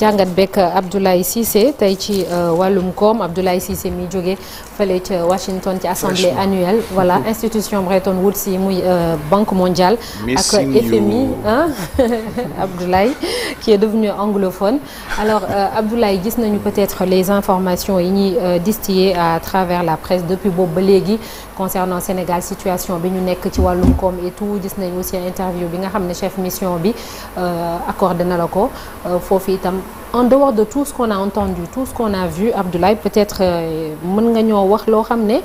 jàngat bekk Abdoulaye Cissé tey ci wàllum koom Abdoulaye Cissé mi jóge fële ca Washington ci assemblée annuelle voilà institution Bretton Woods yi muy Banque mondiale ak FMI Abdoulaye qui est devenu anglophone alors Abdoulaye gis nañu peut-être les informations yi ñuy distillées à travers la presse depuis boobu ba léegi concernant Sénégal situation bi ñu nekk ci wàllum koom et tout gis nañu aussi interview bi nga xam ne chef mission bi accordé na la ko foofu itam en dehors de tout ce qu'on a entendu tout ce qu'on a vu Abdoulaye peut-être mën nga ñoo wax loo xam ne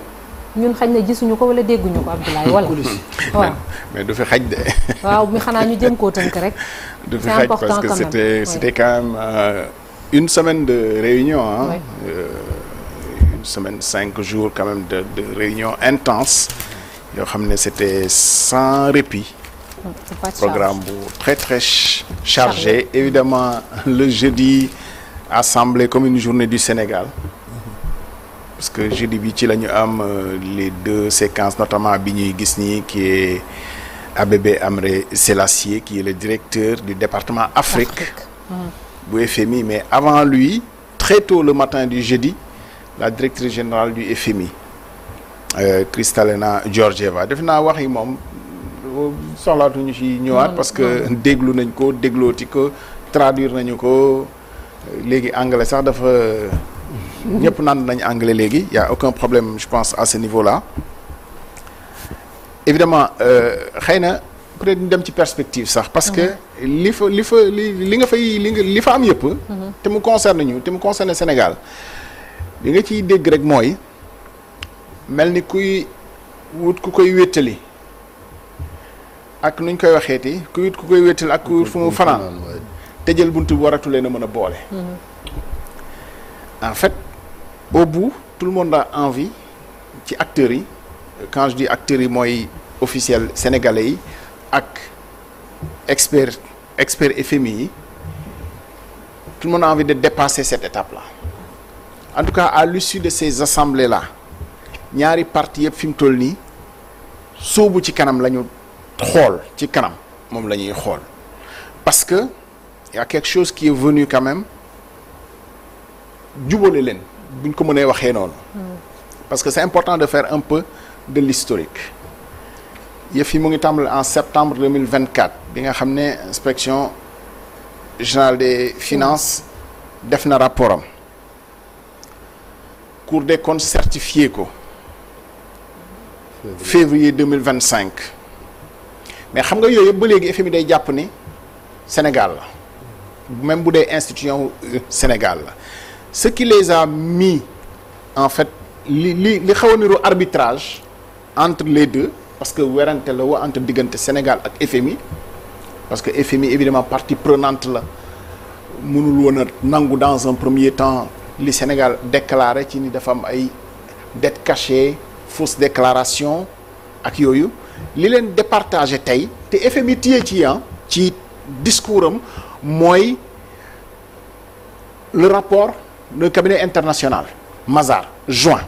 ñun xañ na gisuñu ko wala dégguñu ko Abdoulaye wala waaw mais du fi xaj de waaw mi xanaa ñu jëm koo tënk rek du fi xaj parce que c'était quand même une semaine de réunion hein une semaine 5 jours quand même de réunion intense yoo xam ne c'était sans répit programme bu très très chargé évidemment le jeudi assemblée comme une journée du Sénégal parce que jeudi bi ci la ñu am les deux séquences notamment bi ñuy gis nii qui est Abébé Amré Sélassié qui est le directeur du département Afrique bu FMI mais avant lui très tôt le matin du jeudi la directrice générale du FMI Kristalina Georgieva def naa wax yi moom soxlaatuñu ci ñëwaat parce que déglu nañ ko déglooti ko traduire nañu ko léegi anglais sax dafa ñëpp naan nañ anglais léegi y a aucun problème je pense à ce niveau-là évidemment xëy na peut-être ñu dem ci perspective sax parce que li fa am yëpp te mu concerne ñu te mu concerne Sénégal li nga ciy dégg rek mooy mel ni kuy wut ku koy wéttali ak nuñ koy waxeeti ku wut ku koy wéttali ak ku wut fu mu fanaan te jël buntu bu waratu leen a mën a boole en fait au bout tout le monde a envie ci acteurs yi quand je dis acteurs yi mooy officiels sénégalais yi ak experts FMI yi tout le monde a envie de dépasser cette étape-là en tout cas à l'issue de ces assemblées-là ñaari parti yëpp fi mu toll nii sóobu ci kanam la ñu xool ci kanam moom la ñuy xool parce que y a quelque chose qui est venu quand même jubale leen bu ñu ko mënee waxee noonu parce que c'est important de faire un peu de l'historique yëf yi mu ngi tàmbali en septembre 2024 bi nga xam ne inspection générale des finances def na rapport am Cour des comptes certifié ko février 2025 mais xam nga yooyu yëpp ba léegi FMI day jàpp ni Sénégal la même bu dee institution Sénégal la ce qui les a mis en fait li xaw a niru arbitrage entre les deux parce que werante la wa entre diggante Sénégal ak FMI parce que FMI évidemment partie prenante la mënul woon a nangu dans un premier temps li Sénégal déclaré ci ni dafa am ay dettes cachées fausse déclaration ak yooyu li leen départagé tey te FMI téye ci discours am mooy le rapport d'un cabinet international Mazars juin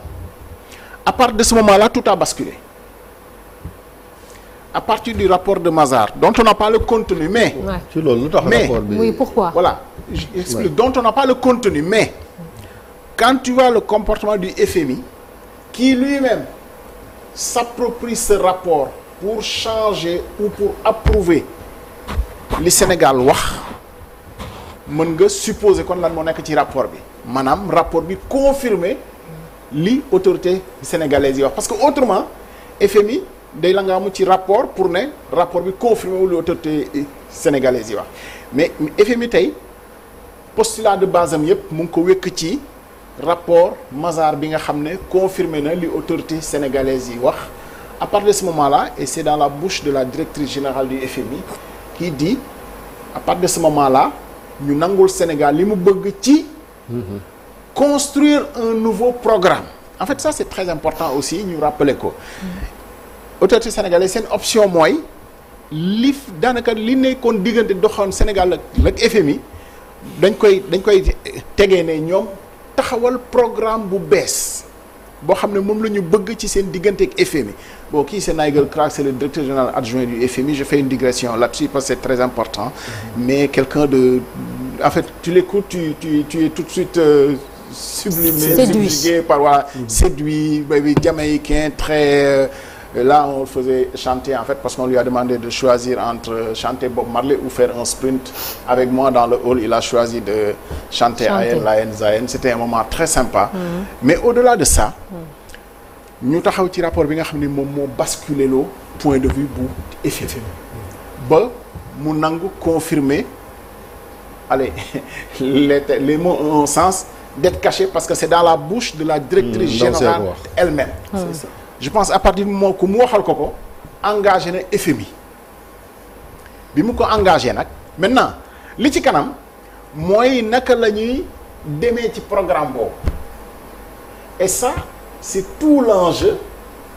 à partir de ce moment-là tout a basculé à partir du rapport de Mazars dont on n'a pas le contenu mais ci loolu lu tax rapport bi oui pourquoi voilà j'explique dont on n'a pas le contenu mais quand tu vois le comportement du FMI qui lui-même s'approprie ce rapport pour changer ou pour approuver li Sénégal wax mën nga supposer kon lan moo nekk ci rapport bi maanaam rapport bi confirmer li autorité sénégalaise yi wax parce que autrement FMI day la nga amu ci rapport pour ne rapport bi confirmer wu li autorité sénégalaise yi wax mais FMI tey postulat de base am yëpp mu ngi ko wékk ci rapport Mazars bi nga xam ne confirmé na li autorité sénégalaise yi wax à partir de ce moment-là et c'est dans la bouche de la directrice générale du FMI qui dit à partir de ce moment-là ñu nangul Sénégal li mu bëgg ci construire un nouveau programme en fait ça c'est très important aussi ñu rappeler ko autorité sénégalaise seen option mooy li daanaka li nekkoon diggante doxoon Sénégal ak FMI dañ koy tegee ne ñoom taxawal programme bu bees boo xam ne moom la ñu bëgg ci seen diggante ak FMI bon kii c'est Nigel Cragg c'est le directeur général adjoint du FMI je fais une digression là-dessus parce que c'est très important mais quelqu'un de en fait tu l'écoutes tu es tout de suite sublimé, subjugué par voilà, séduit, jamaïcain, très là on le faisait chanter en fait parce qu'on lui a demandé de choisir entre chanter Bob Marley ou faire un sprint avec moi dans le hall. Il a choisi de chanter Ayen Layen Zayen. C'était un moment très sympa. Mais au-delà de ça, ñu taxaw ci rapport bi nga xam ne moom moo basculé loo point de vue bu FMI ba mu nangu confirmer allez les mots ont un sens d'être cachés parce que c'est dans la bouche de la directrice générale elle-même. C'est ça. Je pense à partir du moment que mu waxal ko engagé na FMI bi mu ko engagé nag maintenant li ci kanam mooy naka la ñuy demee ci programme boobu et ça c'est tout l'enjeu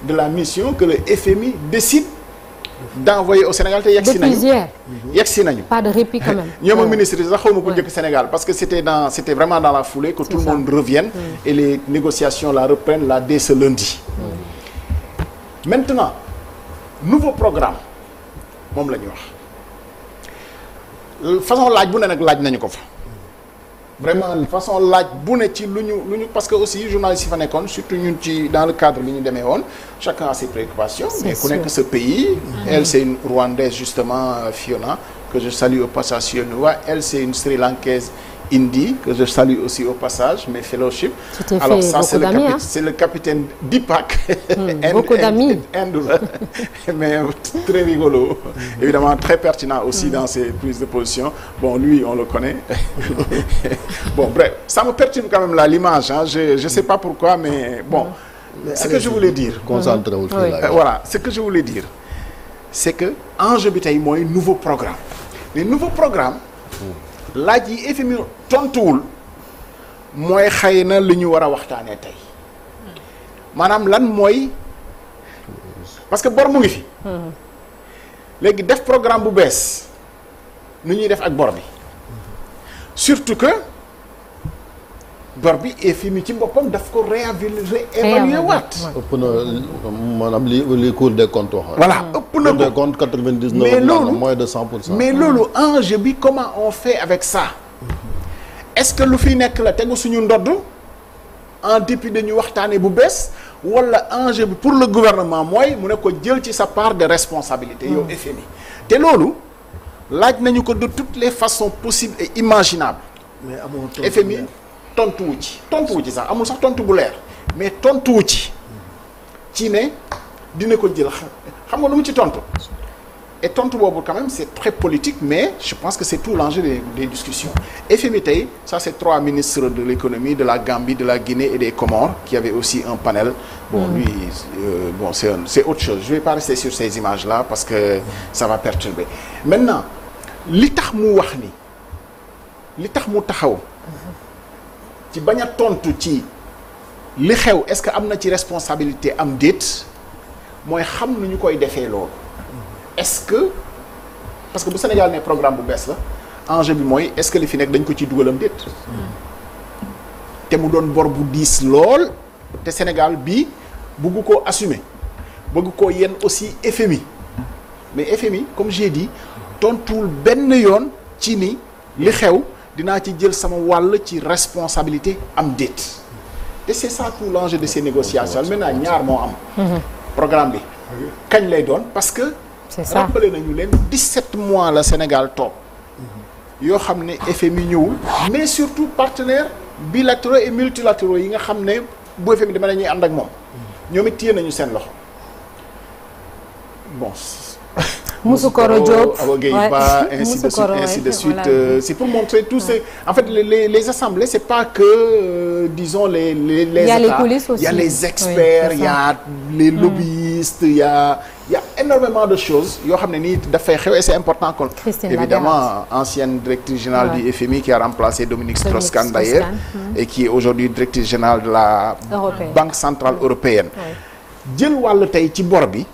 de la mission que le FMI décide d'envoyer au Sénégal te yegsi nañu pas de répit quand même. ñoom ak ministre sax xaw ma ko njëkk Sénégal parce que c'était vraiment dans la foulée que tout le monde revienne et les négociations la reprennent là dès ce lundi. Maintenant nouveau programme moom la ñuy wax façon laaj bu ne nag laaj nañu ko fa vraiment façon laaj bu ne ci lu ñu parce que aussi journalistes yi fa nekkoon surtout ñun ci dans le cadre bi ñu demee woon chacun a ses préoccupations mais ku nekk ce pays elle c'est une Rwandaise justement Fiona que je salue au passage Sionuwa elle c'est une Sri Lankaise Indi que je salue aussi au passage mes fellowships. Alors ça c'est le capitaine Dipak. Beaucoup d'amis. Mais très rigolo. Évidemment très pertinent aussi dans ses prises de position. Bon lui on le connaît. Bon bref ça me perturbe quand même là l'image hein. Je sais pas pourquoi mais bon. Ce que je voulais dire. Concentrez-vous. Voilà ce que je voulais dire c'est que enjeu bi tey mooy nouveau programme. Les nouveaux programmes. laaj yi FMI tontuwul mooy xëy na li ñu war a waxtaanee tey maanaam lan mooy parce que bor mu ngi fi. léegi def programme bu bees nu ñuy def ak bor bi surtout que bor bi FMI ci boppam daf ko réévaluer waat. ëpp na maanaam li Cour des comptes wax. voilà ëpp na ko Cour des comptes 99. mais loolu moins de 100%. mais loolu enjeu bi comment on fait avec ça est-ce que lu fi nekk la tegu suñu ndodd en dépit dañu waxtaanee bu bees wala enjeu bi pour le gouvernement mooy mu ne ko jël ci sa part de responsabilité. yow FMI te loolu laaj nañu ko de toutes les façons possibles et imaginables. mais amoo FMI. tontuwu ci sax amul sax tontu bu leer mais tontuwu ci ne dina ko jël xam nga lu mu ci tontu et tontu boobu quand même c'est très politique mais je pense que c'est tout l'enjeu des discussions FMI tey ça c'est 3 ministres de l'économie de la Gambie de la Guinée et des Comores qui avaient aussi un panel bon lui bon c'est autre chose je vais pas rester sur ces images là parce que ça va perturber maintenant li tax mu wax ni li tax mu taxaw ci bañ a tontu ci li xew est-ce que am na ci responsabilité am déet mooy xam nu ñu koy defee loolu est-ce que parce que bu Sénégal ne programme bu bees la enjeu bi mooy est-ce que li fi nekk dañ ko ciy dugalam déet te mu doon bor bu diis lool te Sénégal bi bëgg koo assumer bëgg koo yenn aussi FMI mais FMI comme j'ai dit tontuwul benn yoon ci ni li xew dinaa ci jël sama wàll ci responsabilité am déet te c'est ça tout l'enjeu de ces négociations maintenant ñaar moo am programme bi kañ lay doon parce que rappelé nañu leen 17 mois la Sénégal toog yoo xam ne FMI ñëwul mais surtout partenaires bilatéraux et multilatéraux yi nga xam ne bu FMI dama nañuy ànd ak moom ñoom it téye nañu seen loxo bon Moussoukoro Diop, ainsi de suite. Voilà. C'est pour montrer tous ces... En fait, les assemblées, c'est pas que, disons, les il y a États. Les coulisses aussi. Il y a les experts, il y a les lobbyistes, il y a énormément de choses. Et c'est important qu'on... Évidemment, ancienne directrice générale du FMI qui a remplacé Dominique Strauss-Kahn d'ailleurs, et qui est aujourd'hui directrice générale de la Banque Centrale Européenne. Jël wàll tey ci bor bi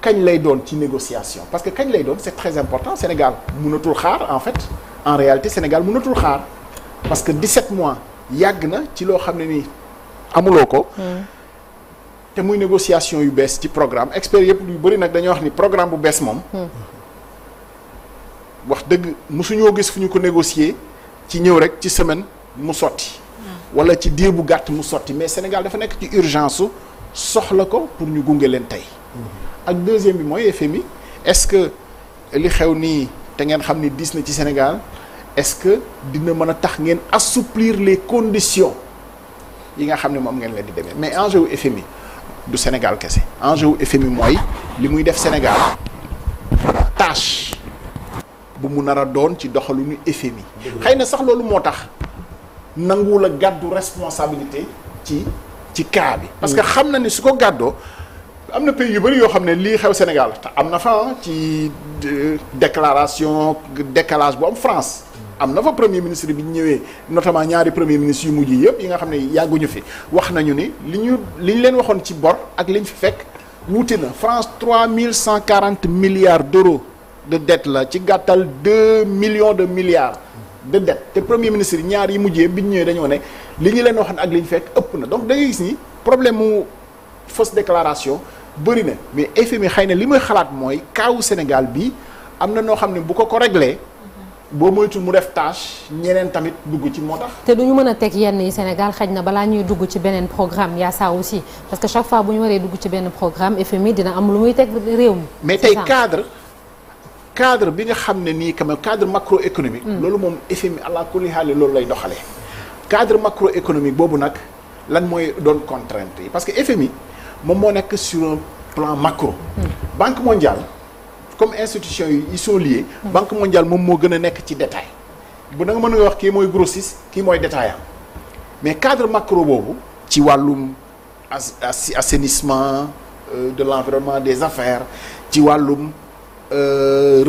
kañ lay doon ci négociation parce que kañ lay doon c'est très important Sénégal mënatul xaar en fait en réalité Sénégal mënatul xaar parce que 17 mois yàgg na ci loo xam ne nii amuloo ko te muy négociation yu bees ci programme experts yëpp yu bëri nag dañoo wax ni programme bu bees moom wax dëgg mosuñoo gis fu ñu ko négocier ci ñëw rek ci semaine mu sotti. wala ci diir bu gàtt mu sotti mais Sénégal dafa nekk ci urgence su soxla ko pour ñu gunge leen tey. ak deuxième bi mooy FMI est-ce que li xew nii te ngeen xam ni diis na ci Sénégal est-ce que dina mën a tax ngeen assouplir les conditions yi nga xam ne moom ngeen leen di demee mais enjeu wu FMI du Sénégal kese enjeu wu FMI mooy li muy def Sénégal tâche bu mu nar a doon ci doxalinu FMI. xëy na sax loolu moo tax nanguwul a gàddu responsabilité ci cas bi. parce que xam na ni su ko gàddoo am na pays yu bëri yoo xam ne lii xew Sénégal te am na fa ci déclaration décalage bu am France. am na fa premier ministre bi ñëwee notamment ñaari premier ministre yu mujj yëpp yi nga xam ne yàgguñu fi wax nañu ni li ñu leen waxoon ci bor ak li ñu fi fekk wuute na France 3140 milliards d'euros de dette la ci gàttal 2 millions de milliards de dette te premier ministre ñaar yi mujjee bi ñu ñëwee dañoo ne li ñu leen waxoon ak li ñu fekk ëpp na donc da ngay gis ni problème mu fausse déclaration bëri na mais FMI xëy na li muy xalaat mooy kaawu Sénégal bi am na noo xam ne bu ko réglé. boo moytul mu def tâche ñeneen tamit dugg ci moo tax. te du ñu mën a teg yenn yi Sénégal xaj na balaa ñuy dugg ci beneen programme y a ça aussi parce que chaque fois bu ñu waree dugg ci benn programme FMI dina am lu muy teg réew mi. mais tey cadre bi nga xam ne nii quand même cadre macroéconomique. loolu moom FMI àla kulli haal loolu lay doxalee. cadre macroéconomique boobu nag lan mooy doon contrainte yi parce que FMI moom moo nekk sur un plan macro. Banque mondiale. comme institutions yi ils sont liés. Banque mondiale moom moo gën a nekk ci détail bu da nga mën nga wax kii mooy grossiste kii mooy détaillant mais cadre macro boobu ci wàllum assainissement de l'environnement des affaires ci wàllum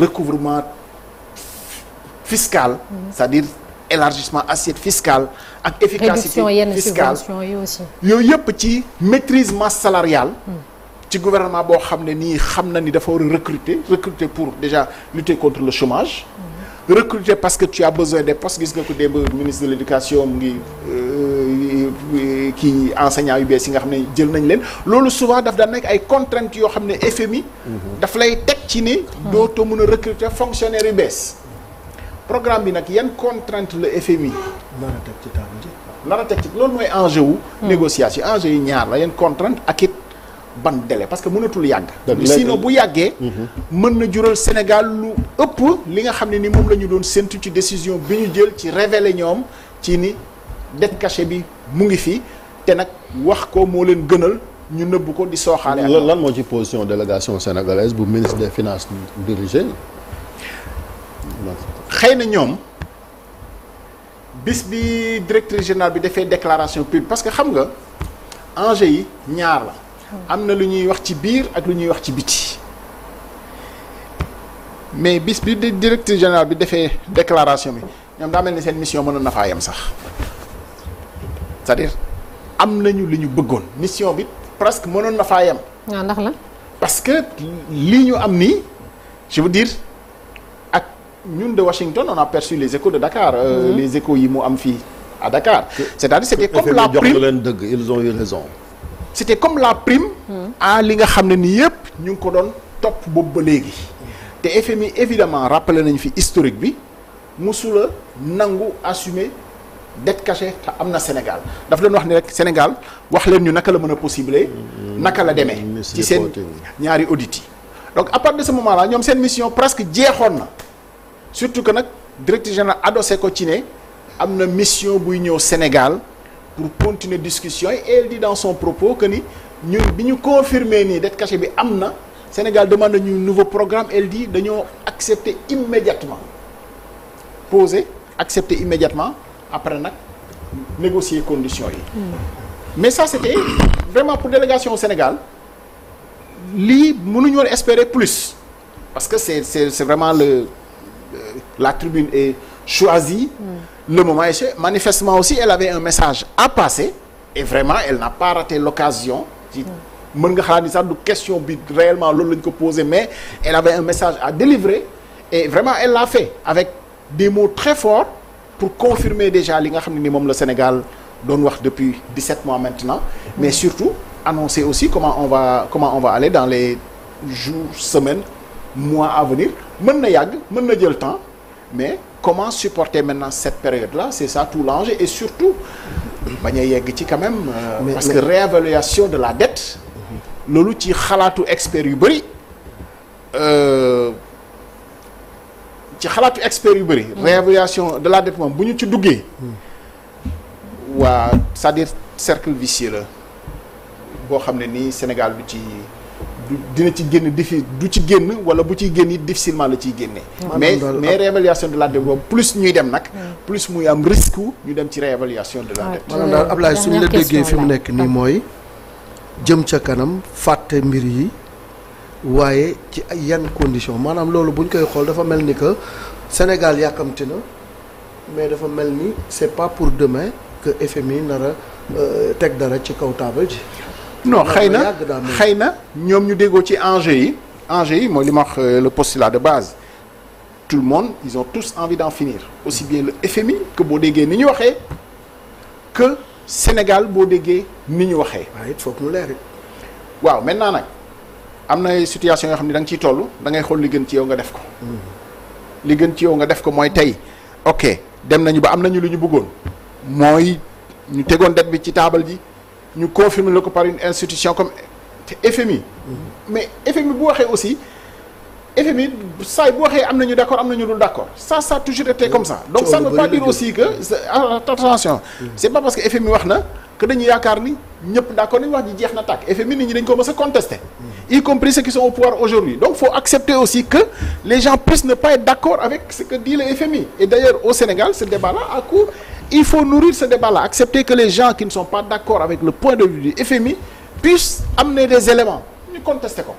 recouvrement fiscal. c'est-à-dire élargissement assiette fiscale ak efficacité fiscale yooyu yëpp ci maîtrise masse salariale. ci gouvernement boo xam ne nii xam na ni dafa war a recruter pour déjà lutter contre le chômage. Recruter parce que tu as besoin des postes gis nga ko démb ministre de l'éducation mu ngi kii enseignants yu bees yi nga xam ne jël nañ leen loolu souvent daf daan nekk ay contraintes yoo xam ne FMI. daf lay teg ci ni. dootoo mën a recruter fonctionnaires yu bees. programme bi nag yan contrainte la FMI. nar a teg ci table ji. nar a teg ci loolu mooy enjeu wu. négociation enjeu yi ñaar la yan contrainte ak it. ban délai parce que mënatul yàgg. sinon bu yàggee. mën na jural Sénégal lu ëpp li nga xam ne ni moom la ñu doon séntu ci décision bi ñu jël ci révéler ñoom ci ni dette cachée bi mu ngi fi te nag wax ko moo leen gënal ñu nëbb ko di sooxaale. lan moo ci position délégation sénégalaise bu ministre des finances dirigé. xëy na ñoom bis bi directeur général bi defee déclaration publique parce que xam nga enjeu yi ñaar la. am na lu ñuy wax ci biir ak lu ñuy wax ci biti mais bis bi directeur général bi defee déclaration bi ñoom daa mel ni seen mission mënoon na faa yem sax c'est-à-dire am nañu li ñu bëggoon mission bi presque mënoon na faa yem. waaw ndax la. parce que li ñu am nii je veux dire ak ñun de Washington on a perçu les échos de Dakar. Les échos yi mu am fii à Dakar. c'est-à-dire c'était comme la prime jox leen dëgg ils ont eu raison. c'était comme la prime à li nga xam ne nii yëpp ñu ngi ko doon topp boobu ba léegi te FMI évidemment rappelé nañu fi historique bi musula nangu assumer dette cachée te am na Sénégal daf leen wax ni rek Sénégal wax leen ñu naka la mën a possible naka la demee ci seen ñaari audits yi donc à partir de ce moment là ñoom seen mission presque jeexoon na surtout que nag directeur général adossé ko ci ne am na mission buy ñëw Sénégal pour continuer discussion et elle dit dans son propos que ni ñun bi ñu confirmer nii dette cachée bi am na Sénégal demande nañu nouveau programme elle dit dañoo accepter immédiatement poser accepter immédiatement après nag négocier conditions yi. mais ça c'était vraiment pour délégation au Sénégal lii mënuñu woon espérer plus parce que c'est vraiment la tribune est choisie. Le moment est manifestement aussi elle avait un message à passer et vraiment elle n'a pas raté l'occasion ci mën nga xalaat ni sax du question bi réellement loolu lañ ko posé mais elle avait un message à délivrer et vraiment elle l'a fait avec des mots très forts pour confirmer déjà li nga xam ne ni moom le Sénégal doon wax depuis 17 mois maintenant mais surtout annoncer aussi comment on va aller dans les jours semaines mois à venir mën na yàgg mën na jël temps mais comment supporter maintenant cette période-là, c'est ça tout l'enjeu, et surtout bañ a yegg ci quand même parce que réévaluation de la dette loolu ci xalaatu experts yu bëri réévaluation de la dette moom bu ñu ci duggee waa c'est-à-dire cercle vicieux la boo xam ne nii Sénégal dina ci génn du ci génn wala bu ciy génn it difficilement la ciy génnee. mais réévaluation de la dette boobu plus ñuy dem nag. plus muy am risque ñu dem ci réévaluation de la dette. maanaam daal Ablaye suñu la déggee fi mu nekk nii mooy jëm ca kanam fàtte mbir yi waaye ci ay yan conditions maanaam loolu buñ koy xool dafa mel ni que Sénégal yàkkamti na mais dafa mel ni c'est pas pour demain que FMI nar a teg dara ci kaw taabal ji. non xëy na ñoom ñu déggoo ci enjeux yi mooy li ma wax le postulat de base tout le monde ils ont tous envie d'en finir aussi bien le FMI que boo déggee ni ñu waxee que Sénégal boo déggee ni ñu waxee. waaw it foog mu leer it. waaw maintenant nag am na situation yoo xam ne da nga ciy toll da ngay xool li gën ci yow nga def ko. li gën ci yow nga def ko mooy tey ok dem nañu ba am nañu lu ñu bëggoon mooy ñu tegoon dette bi ci taabal ji. ñu confirmer la ko par une institution comme FMI. mais FMI bu waxee aussi FMI saa bu waxee am nañu d'accord am nañu dul d'accord ça a toujours été comme ça. donc ça ne veut pas dire aussi que attention. c'est pas parce que FMI wax na que dañu yaakaar ni ñëpp d'accord nañu wax ji jeex na tàkk FMI nit ñi dañ ko mës a contester. y compris ceux qui sont au pouvoir aujourd'hui donc faut accepter aussi que les gens puissent ne pas être d'accord avec ce que dit le FMI et d'ailleurs au Sénégal ce débat-là a cours. Il faut nourrir ce débat-là, accepter que les gens qui ne sont pas d'accord avec le point de vue du FMI puissent amener des éléments ñu contester ko.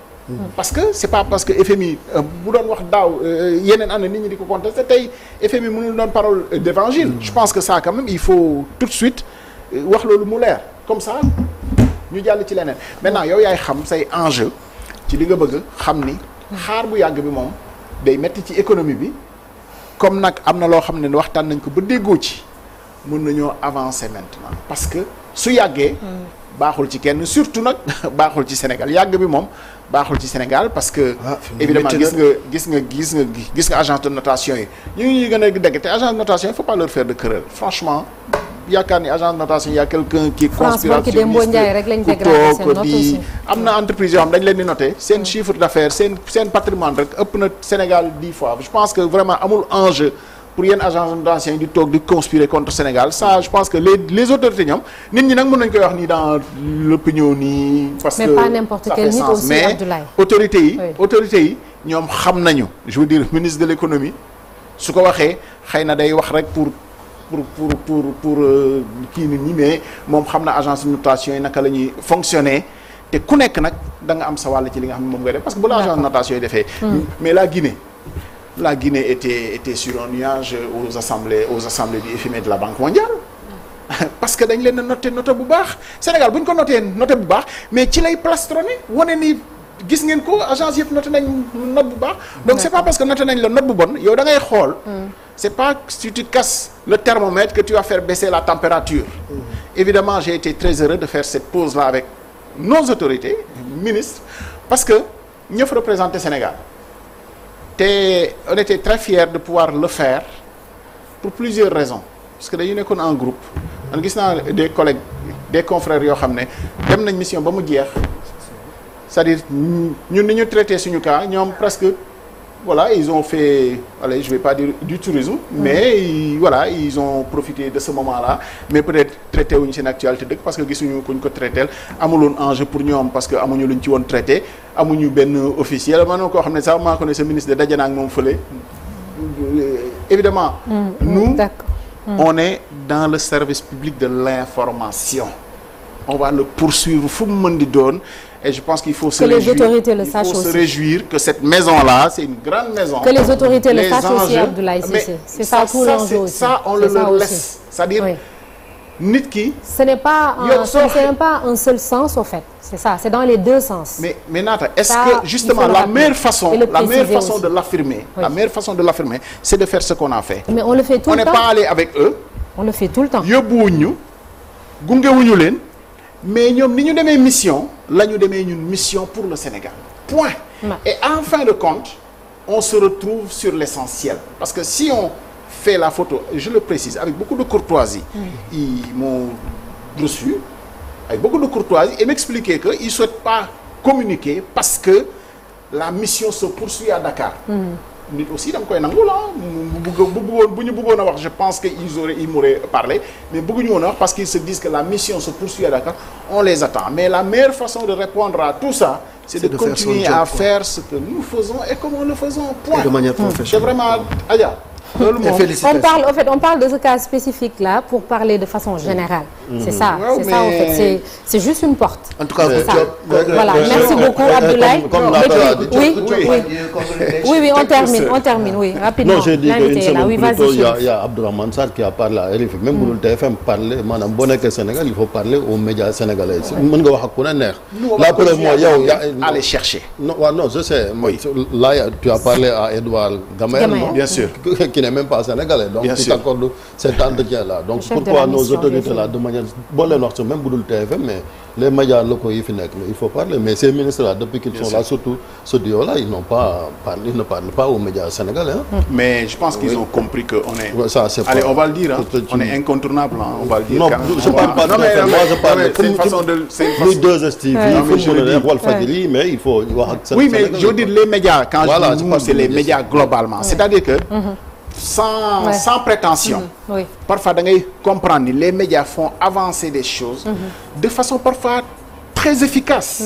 parce que c'est pas parce que FMI bu doon wax daaw yeneen année nit ñi di ko contester tey FMI mënul doon parole d'évangile. Je pense que ça quand même il faut tout de suite wax loolu mu leer comme ça ñu jàll ci leneen maintenant yow yaay xam say enjeu ci li nga bëgg xam ni xaar bu yàgg bi moom day metti ci économie bi comme nag am na loo xam ne waxtaan nañ ko ba déggoo ci. mën nañoo avancer maintenant parce que su yàggee baaxul ci kenn surtout nag baaxul ci Sénégal yàgg bi moom baaxul ci Sénégal parce que évidemment gis nga agence de notation yi ñu ngi gën a dégg te agence de notation il faut pas leur faire de querelle franchement yaakaar ni agence de notation y a quelqu'un qui est conspirationniste ku toog di am na entreprise yoo xam dañ leen di noter seen chiffre d'affaires seen patrimoine rek ëpp na Sénégal 10 fois je pense que vraiment amul enjeu pour yenn agence de notation yi di toog di conspirer contre Sénégal ça je pense que les autorités ñoom nit ñi nag mën nañu koy wax nii dans l'opinion nii parce que mais pas n'importe quel nit aussi Abdoulaye mais autorités yi ñoom xam nañu je veux dire ministre de l'économie su ko waxee xëy na day wax rek pour kii nit ñi mais moom xam na agence de notation yi naka la ñuy fonctionner te ku nekk nag da nga am sa wàll ci li nga xam ne moom ngay def parce que bu la agence de notation yi defee mais la Guinée était sur un nuage aux assemblées du FMI de la Banque mondiale parce que dañ leen a noté bu baax Sénégal bu ñu ko noté bu baax mais ci lay plastronné wane ni gis ngeen ko agence yëpp noté nañ note bu baax donc c'est pas parce que noté nañ la note bu bonne yow da ngay xool c'est pas si tu casses le thermomètre que tu vas faire baisser la température évidemment j'ai été très heureux de faire cette pause là avec nos autorités ministres parce que ñoo fa représenté Sénégal te on était très fiers de pouvoir le faire pour plusieurs raisons parce que dañu nekkoon en groupe man gis naa des collègues des confrères yoo xam ne dem nañ mission ba mu jeex c'est-à-dire ñun ni ñu traité suñu cas ñoom presque voilà ils ont fait allez je vais pas dire du tourisme mais voilà ils ont profité de ce moment-là mais peut-être traité wuñu seen actualité dëkk parce que gisuñu kuñ ko traité amuloon enjeu pour ñoom parce que amuñu luñ ci woon traité amuñu benn officiel maanaam koo xam ne sax maa ko ne sa ministre de daje na ak moom fële évidemment nous on est dans le service public de l'information on va le poursuivre fu mu mën di doon et je pense qu'il faut se réjouir que cette maison-là c'est une grande maison que les autorités le sachent aussi Abdoulaye Cissé c'est ça tout l'enjeu aussi ça on le laisse c'est-à-dire nit ki ce n'est pas un seul sens au fait c'est ça c'est dans les deux sens mais Nata est-ce que justement la meilleure façon de l'affirmer la meilleure façon de l'affirmer c'est de faire ce qu'on a fait mais on le fait tout le temps on n'est pas allé avec eux on le fait tout le temps yóbbuwuñu gungewuñu leen mais ñoom ni ñu demee mission la ñu demee ñun mission pour le Sénégal point et en fin de compte on se retrouve sur l'essentiel. Parce que si on fait la photo, je le précise, avec beaucoup de courtoisie, ils m'ont reçu, avec beaucoup de courtoisie, et m'expliquer qu'ils ne souhaitent pas communiquer parce que la mission se poursuit à Dakar. Nit aussi dama koy nangu la bu ñu bëggoon a wax je pense que ils m'auraient parlé mais bëgguñu woon a wax parce qu'ils se disent que la mission se poursuit à Dakar, on les attend. Mais la meilleure façon de répondre à tout ça, c'est de continuer à faire ce que nous faisons et comme nous le faisons, point. Et de manière professionnelle. C'est vraiment Adja. On parle de ce cas spécifique là pour parler de façon générale. C'est ça, Ouais, c'est ça en fait. C'est juste une porte. En tout cas, voilà. Merci beaucoup Abdoulaye. Oui, on termine, oui, rapidement. Non, j'ai dit qu'une semaine plus tôt, il y vas-y. a Abdourahmane Sarr qui a parlé à RFI. Même pour le TFM, parler, madame, boo nekkee Sénégal, il faut parler aux médias sénégalais. Mën nga wax ak ku ne neex. La preuve, moi, yow, aller chercher. Non, je sais. Oui. Là, tu as parlé à Edouard Gamel, bien sûr. Qui n'est même pas sénégalais. Donc, qui t'accorde cet entretien-là. Donc, pourquoi nos autorités-là, de manière... Bon, les Noirs, même pour le TFM, mais les médias locaux, il faut parler. Mais ces ministres-là, depuis qu'ils sont là, surtout ce duo-là, ils n'ont pas parlé, ils ne parlent pas aux médias sénégalais. Mais je pense qu'ils ont compris qu'on est... Ouais, ça, c'est allez, pas... on va le dire, on est incontournable, on va le dire. Non, je ne parle pas de TFM, moi je parle... C'est une façon de... Nous deux STV, mais il faut... Oui, mais je veux dire les médias, quand je dis nous, c'est les médias globalement. C'est-à-dire que, sans prétention, parfois, vous comprendre que les médias font avancer des choses de façon parfois très efficace.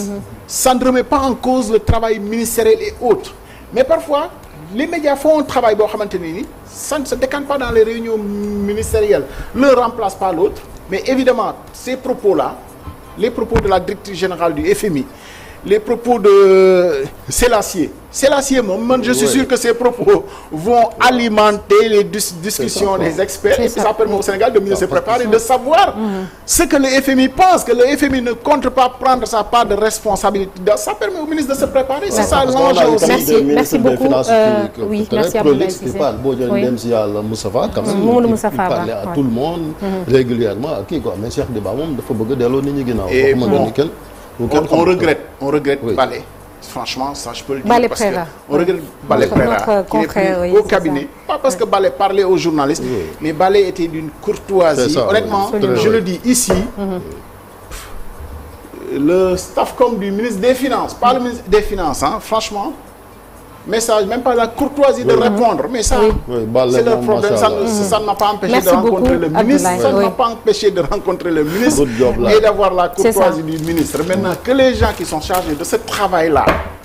Ça ne remet pas en cause le travail ministériel et autres. Mais parfois, les médias font un travail, ça ne se décante pas dans les réunions ministérielles. L'un ne remplace pas l'autre. Mais évidemment, ces propos-là, les propos de la directrice générale du FMI, les propos de Sélassié, je suis sûr que ces propos vont alimenter les discussions des experts et ça permet au Sénégal de mieux se préparer, de savoir ce que le FMI pense, que le FMI ne compte pas prendre sa part de responsabilité. Ça permet au ministre de se parler, c'est ça l'enjeu aussi. Merci beaucoup. Oui, merci Abdoulaye Cissé. Il parlait à tout le monde régulièrement. Mais Cheikh Diba, on regrette Balé. Franchement, ça je peux le dire. Balé parce que Préra. on regrette Balé Préra, qui n'est plus au cabinet. Pas parce que Balé parlait aux journalistes, mais Balé était d'une courtoisie. Ça, honnêtement, je le dis ici, le staff comme du ministre des Finances, pas le ministre des Finances, franchement, message, même pas la courtoisie de répondre, mais ça, c'est leur problème. Ça ne m'a pas empêché de rencontrer le ministre. Ça ne m'a pas empêché de rencontrer le ministre et d'avoir la courtoisie du ministre. Maintenant, que les gens qui sont chargés de ce travail-là,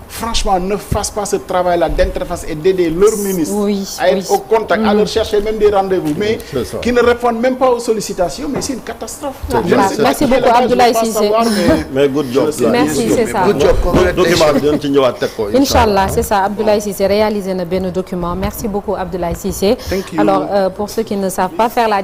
franchement, ne fassent pas ce travail-là d'interface et d'aider leur ministre à être au contact, à leur chercher même des rendez-vous, mais qui ne répondent même pas aux sollicitations, mais c'est une catastrophe. Merci beaucoup, Abdoulaye Cissé. Mais good job. Merci, c'est ça. Inch'Allah, c'est ça. Abdoulaye Cissé réalisé un document. Merci beaucoup, Abdoulaye Cissé. Alors, pour ceux qui ne savent pas faire la